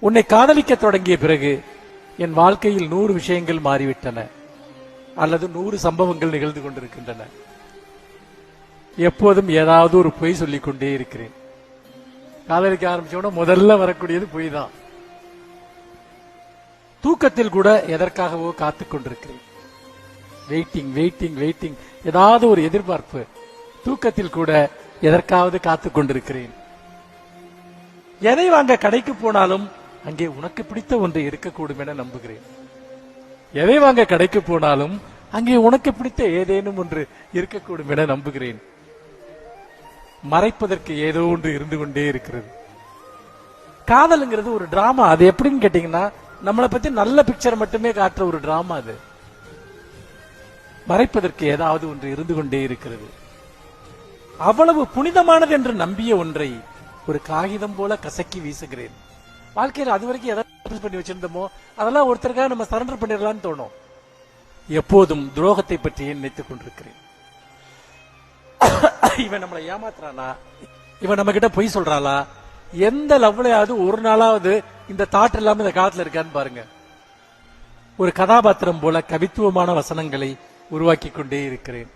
உன்னை காதலிக்க தொடங்கிய பிறகு என் வாழ்க்கையில் 100 விஷயங்கள் மாறிவிட்டன, அல்லது 100 சம்பவங்கள் நிகழ்ந்து கொண்டிருக்கின்றன. எப்போதும் ஏதாவது ஒரு பொய் சொல்லிக் கொண்டே இருக்கிறேன். காதலிக்க ஆரம்பிச்சோட முதல்ல வரக்கூடியது பொய் தான். தூக்கத்தில் கூட எதற்காகவோ காத்துக் கொண்டிருக்கிறேன். வெயிட்டிங் வெயிட்டிங் வெயிட்டிங், ஏதாவது ஒரு எதிர்பார்ப்பு. தூக்கத்தில் கூட எதற்காவது காத்துக் கொண்டிருக்கிறேன். எதை வாங்க கடைக்கு போனாலும் அங்கே உனக்கு பிடித்த ஒன்று இருக்கக்கூடும் என நம்புகிறேன். எதை வாங்க கடைக்கு போனாலும் அங்கே உனக்கு பிடித்த ஏதேனும் ஒன்று இருக்கக்கூடும் என நம்புகிறேன். மறைப்பதற்கு ஏதோ ஒன்று இருந்து கொண்டே இருக்கிறது. காதலுங்கிறது ஒரு டிராமா. அது எப்படின்னு கேட்டீங்கன்னா, நம்மளை பத்தி நல்ல பிக்சர் மட்டுமே காட்டுற ஒரு டிராமா அது. மறைப்பதற்கு ஏதாவது ஒன்று இருந்து கொண்டே இருக்கிறது. அவ்வளவு புனிதமானது என்று நம்பிய ஒன்றை ஒரு காகிதம் போல கசக்கி வீசுகிறேன். வாழ்க்கையில் அது வரைக்கும் எதை பண்ணி வச்சிருந்தோமோ அதெல்லாம் ஒருத்தருக்காக நம்ம சரண்டர் பண்ணிடலாம்னு தோணும். எப்போதும் துரோகத்தை பற்றியே நினைத்துக் கொண்டிருக்கிறேன். இவன் நம்மளை ஏமாத்துறானா, இவன் நம்ம கிட்ட பொய் சொல்றாளா, எந்த லவ்லையாவது ஒரு நாளாவது இந்த தாட் இல்லாம இந்த காலத்துல இருக்கான்னு பாருங்க. ஒரு கதாபாத்திரம் போல கவித்துவமான வசனங்களை உருவாக்கி கொண்டே இருக்கிறேன்.